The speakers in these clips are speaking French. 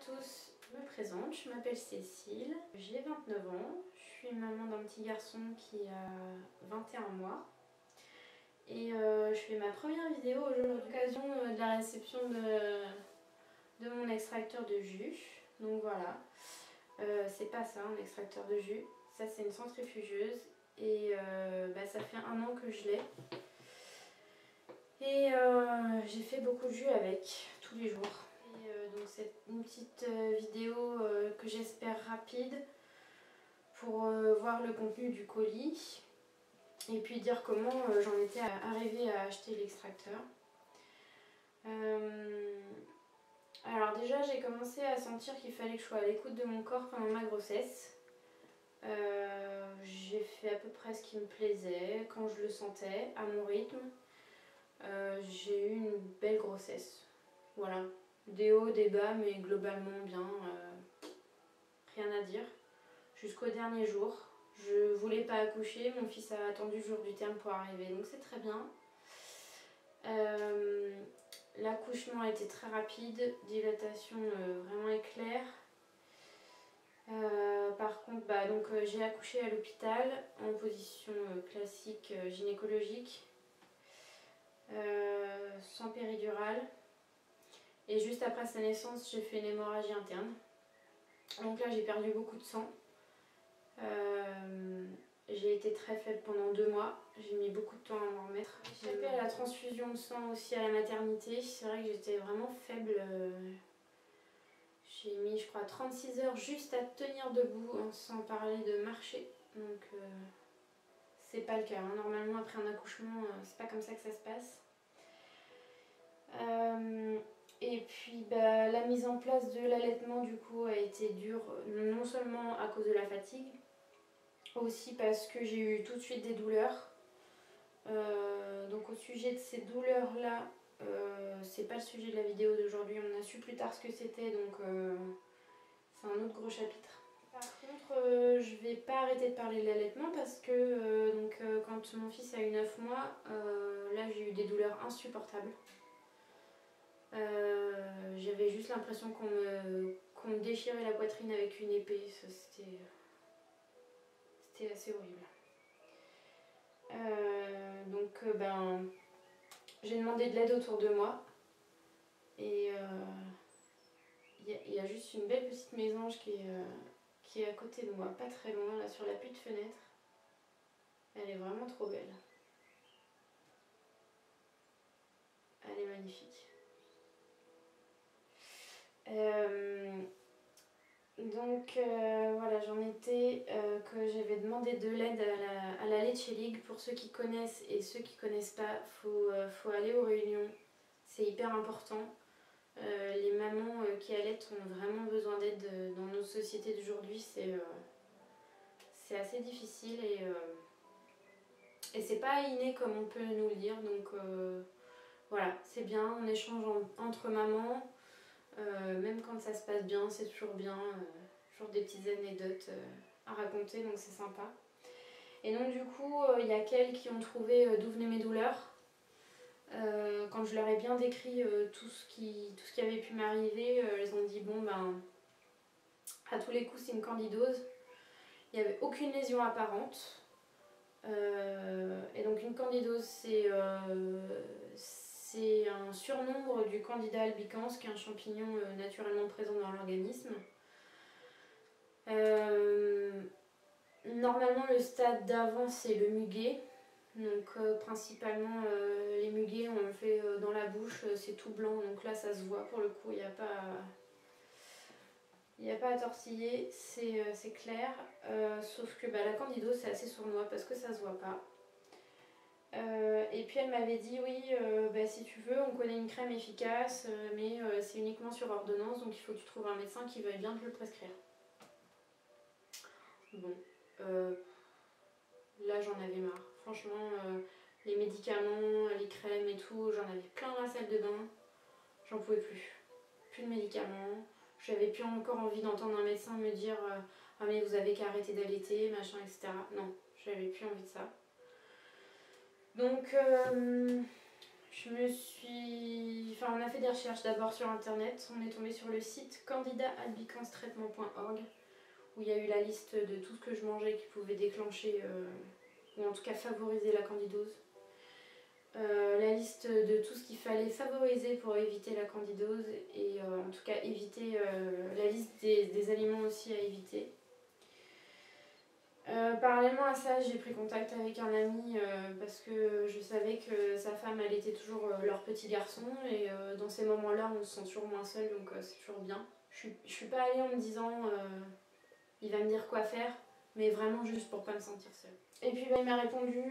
tous, je me présente, je m'appelle Cécile, j'ai 29 ans, je suis maman d'un petit garçon qui a 21 mois et je fais ma première vidéo aujourd'hui à l'occasion de la réception de mon extracteur de jus. Donc voilà, c'est pas ça un extracteur de jus, ça c'est une centrifugeuse et ça fait 1 an que je l'ai. Et j'ai fait beaucoup de jus avec, tous les jours. Et donc c'est une petite vidéo que j'espère rapide pour voir le contenu du colis et puis dire comment j'en étais arrivée à acheter l'extracteur. Alors déjà j'ai commencé à sentir qu'il fallait que je sois à l'écoute de mon corps pendant ma grossesse. J'ai fait à peu près ce qui me plaisait, quand je le sentais, à mon rythme. J'ai eu une belle grossesse, voilà, des hauts, des bas, mais globalement bien, rien à dire, jusqu'au dernier jour. Je voulais pas accoucher, mon fils a attendu le jour du terme pour arriver, donc c'est très bien. L'accouchement a été très rapide, dilatation vraiment éclair. Par contre, j'ai accouché à l'hôpital en position classique gynécologique. Sans péridurale, et juste après sa naissance j'ai fait une hémorragie interne, donc là j'ai perdu beaucoup de sang. J'ai été très faible pendant 2 mois, j'ai mis beaucoup de temps à m'en remettre. J'ai échappé à la transfusion de sang aussi à la maternité, c'est vrai que j'étais vraiment faible. J'ai mis je crois 36 heures juste à tenir debout, hein, sans parler de marcher, donc c'est pas le cas, hein. Normalement après un accouchement c'est pas comme ça que ça se passe. Et puis la mise en place de l'allaitement du coup a été dure, non seulement à cause de la fatigue, aussi parce que j'ai eu tout de suite des douleurs. Donc au sujet de ces douleurs là, c'est pas le sujet de la vidéo d'aujourd'hui, on a su plus tard ce que c'était, donc c'est un autre gros chapitre. Par contre je vais pas arrêter de parler de l'allaitement parce que quand mon fils a eu 9 mois, là j'ai eu des douleurs insupportables. J'avais juste l'impression qu'on me déchirait la poitrine avec une épée, c'était assez horrible. J'ai demandé de l'aide autour de moi et il y a juste une belle petite mésange qui est à côté de moi, pas très loin, là sur l'appui de fenêtre. Elle est vraiment trop belle. Elle est magnifique. Voilà, j'en étais que j'avais demandé de l'aide à la Leche League. Pour ceux qui connaissent et ceux qui connaissent pas, faut aller aux réunions, c'est hyper important. Les mamans qui allaitent ont vraiment besoin d'aide dans nos sociétés d'aujourd'hui, c'est assez difficile et c'est pas inné comme on peut nous le dire, donc voilà, c'est bien, on échange entre mamans. Même quand ça se passe bien, c'est toujours bien, toujours des petites anecdotes à raconter, donc c'est sympa. Et donc du coup, il y a qu'elles qui ont trouvé d'où venaient mes douleurs. Quand je leur ai bien décrit tout ce qui avait pu m'arriver, elles ont dit bon à tous les coups c'est une candidose. Il n'y avait aucune lésion apparente. Et donc une candidose c'est un surnombre du Candida albicans, qui est un champignon naturellement présent dans l'organisme. Normalement le stade d'avant c'est le muguet. Donc principalement les muguets on le fait dans la bouche, c'est tout blanc, donc là ça se voit pour le coup, il n'y a pas à tortiller, c'est clair. Sauf que la candidose c'est assez sournois parce que ça se voit pas. Et puis elle m'avait dit oui, si tu veux on connaît une crème efficace, mais c'est uniquement sur ordonnance, donc il faut que tu trouves un médecin qui veuille bien te le prescrire. Bon, là j'en avais marre, franchement les médicaments, les crèmes et tout, j'en avais plein dans la salle de bain, j'en pouvais plus de médicaments. J'avais plus encore envie d'entendre un médecin me dire ah mais vous avez qu'à arrêter d'allaiter, machin, etc. Non, j'avais plus envie de ça. Donc on a fait des recherches d'abord sur internet, on est tombé sur le site candidatalbicanstraitement.org où il y a eu la liste de tout ce que je mangeais qui pouvait déclencher ou en tout cas favoriser la candidose. La liste de tout ce qu'il fallait favoriser pour éviter la candidose et en tout cas éviter la liste des aliments aussi à éviter. Parallèlement à ça, j'ai pris contact avec un ami parce que je savais que sa femme allaitait toujours leur petit garçon et dans ces moments-là, on se sent toujours moins seul, donc c'est toujours bien. Je suis pas allée en me disant il va me dire quoi faire, mais vraiment juste pour pas me sentir seule. Et puis il m'a répondu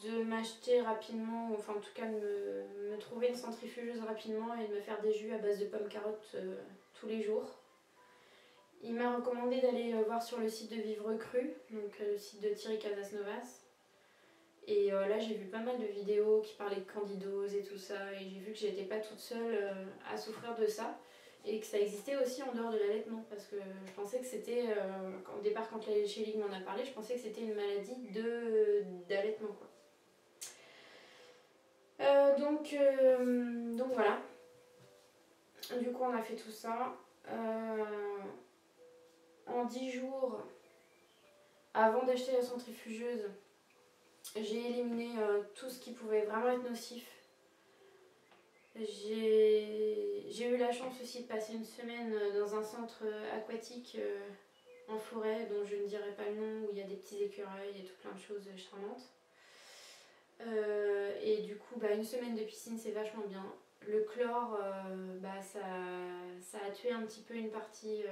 de m'acheter rapidement, enfin en tout cas de me trouver une centrifugeuse rapidement et de me faire des jus à base de pommes carottes tous les jours. Il m'a recommandé d'aller voir sur le site de Vivre Cru, donc le site de Thierry Casasnovas. Et là j'ai vu pas mal de vidéos qui parlaient de candidose et tout ça, et j'ai vu que j'étais pas toute seule à souffrir de ça, et que ça existait aussi en dehors de l'allaitement, parce que je pensais que c'était, au départ quand la Chélig m'en a parlé, je pensais que c'était une maladie d'allaitement quoi. Donc voilà, du coup on a fait tout ça. En 10 jours, avant d'acheter la centrifugeuse, j'ai éliminé tout ce qui pouvait vraiment être nocif. J'ai eu la chance aussi de passer une semaine dans un centre aquatique en forêt, dont je ne dirai pas le nom, où il y a des petits écureuils et tout plein de choses charmantes. Et du coup, une semaine de piscine, c'est vachement bien. Le chlore, ça a tué un petit peu une partie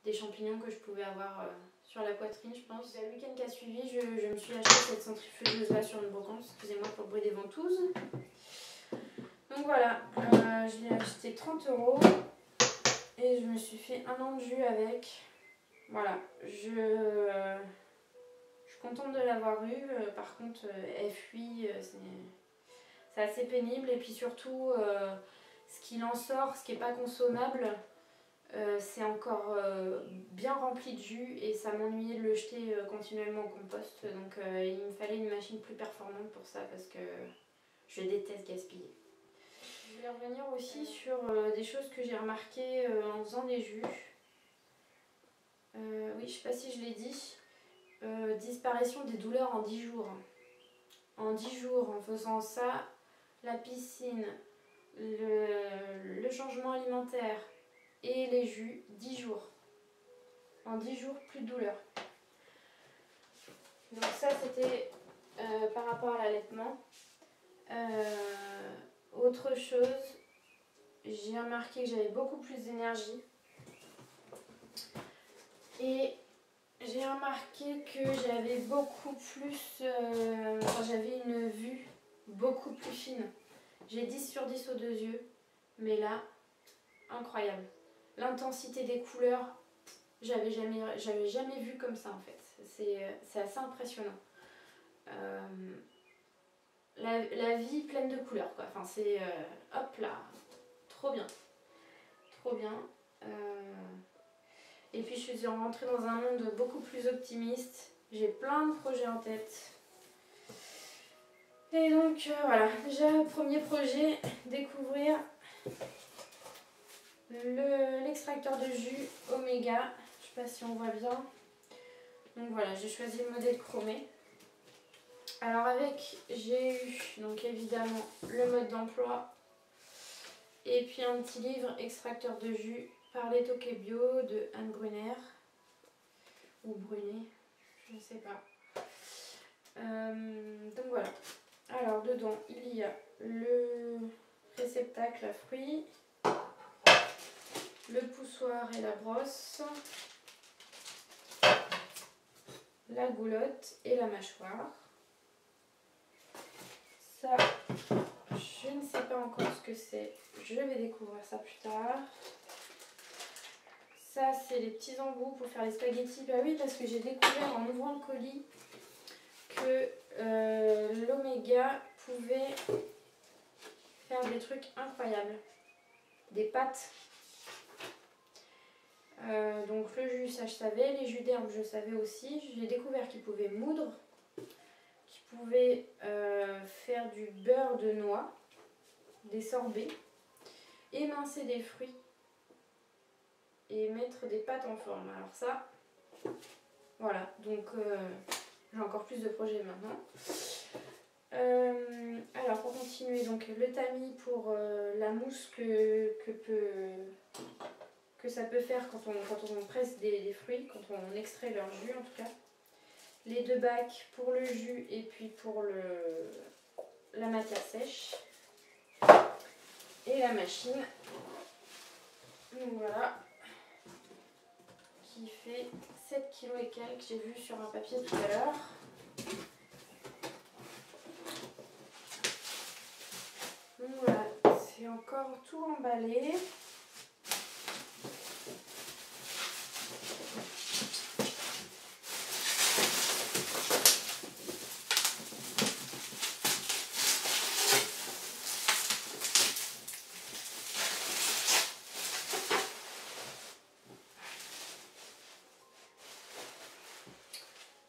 des champignons que je pouvais avoir sur la poitrine, je pense. Le week-end qui a suivi, je me suis acheté cette centrifugeuse là sur une brocante, excusez-moi pour le bruit des ventouses. Donc voilà, je l'ai acheté 30 € et je me suis fait un an de jus avec. Voilà, je suis contente de l'avoir eu, par contre elle fuit, c'est assez pénible et puis surtout ce qu'il en sort, ce qui n'est pas consommable, c'est encore bien rempli de jus et ça m'ennuyait de le jeter continuellement au compost, donc il me fallait une machine plus performante pour ça parce que je déteste gaspiller. Je vais revenir aussi sur des choses que j'ai remarquées en faisant des jus. Oui, je ne sais pas si je l'ai dit. Disparition des douleurs en 10 jours. En 10 jours, en faisant ça, la piscine, le changement alimentaire et les jus, 10 jours. En 10 jours, plus de douleur. Donc ça, c'était par rapport à l'allaitement. Autre chose, j'ai remarqué que j'avais beaucoup plus d'énergie. Et j'ai remarqué que j'avais beaucoup plus... j'avais une vue beaucoup plus fine. J'ai 10 sur 10 aux 2 yeux, mais là, incroyable. L'intensité des couleurs, j'avais jamais vu comme ça en fait. C'est assez impressionnant. La vie pleine de couleurs quoi. Enfin c'est hop là, trop bien. Trop bien. Et puis je suis rentrée dans un monde beaucoup plus optimiste. J'ai plein de projets en tête. Et donc voilà, déjà premier projet, découvrir l'extracteur de jus Omega. Je sais pas si on voit bien. Donc voilà, j'ai choisi le modèle chromé. Alors avec, j'ai eu donc évidemment le mode d'emploi et puis un petit livre extracteur de jus par les Toquets Bio de Anne Brunner ou Brunet, je ne sais pas. Donc voilà. Alors dedans il y a le réceptacle à fruits, le poussoir et la brosse, la goulotte et la mâchoire. Ça, je ne sais pas encore ce que c'est, je vais découvrir ça plus tard. Ça, c'est les petits embouts pour faire les spaghettis. Bah oui, parce que j'ai découvert en ouvrant le colis que l'Omega pouvait faire des trucs incroyables. Des pâtes. Donc le jus, ça je savais. Les jus d'herbe, je savais aussi. J'ai découvert qu'ils pouvaient moudre, qu'ils pouvez faire du beurre de noix, des sorbets, émincer des fruits et mettre des pâtes en forme. Alors ça, voilà, donc j'ai encore plus de projets maintenant. Alors pour continuer, donc le tamis pour la mousse que ça peut faire quand on presse des fruits, quand on extrait leur jus en tout cas. Les 2 bacs pour le jus et puis pour la matière sèche. Et la machine, donc voilà, qui fait 7 kg et quelques, j'ai vu sur un papier tout à l'heure. Donc voilà, c'est encore tout emballé.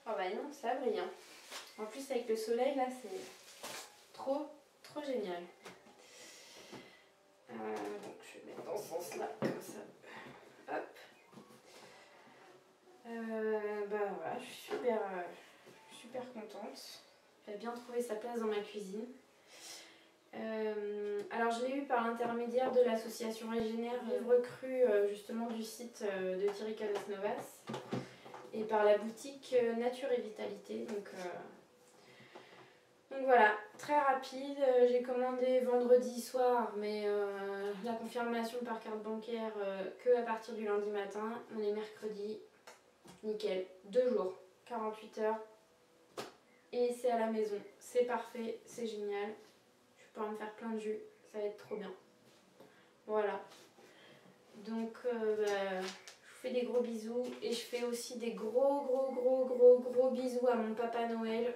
Oh bah non, ça brille. Hein. En plus avec le soleil là, c'est trop génial. Donc je vais mettre dans ce sens là, comme ça. Hop. Bah voilà, je suis super contente. Elle a bien trouvé sa place dans ma cuisine. Alors je l'ai eu par l'intermédiaire de l'association Régénère Vivre Cru, justement du site de Thierry Casasnovas, et par la boutique Nature et Vitalité. Donc voilà, très rapide. J'ai commandé vendredi soir, mais la confirmation par carte bancaire que à partir du lundi matin. On est mercredi, nickel, 2 jours, 48 heures, et c'est à la maison. C'est parfait, c'est génial. Je vais pouvoir me faire plein de jus, ça va être trop bien. Voilà. Donc je vous fais des gros bisous et je fais aussi des gros bisous à mon papa Noël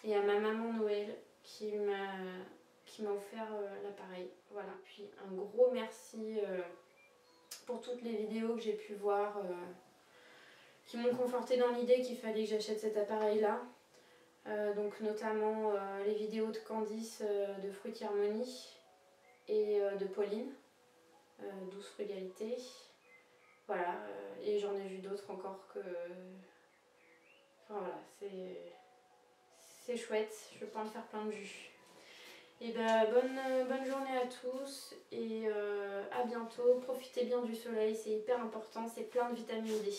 et à ma maman Noël qui m'a offert l'appareil. Voilà. Puis un gros merci pour toutes les vidéos que j'ai pu voir qui m'ont conforté dans l'idée qu'il fallait que j'achète cet appareil là. Donc notamment les vidéos de Candice de Fruity Harmony et de Pauline, Douce Frugalité. Voilà, et j'en ai vu d'autres encore que... Enfin voilà, c'est chouette, je vais pouvoir me faire plein de jus. Et ben bonne journée à tous et à bientôt. Profitez bien du soleil, c'est hyper important, c'est plein de vitamine D.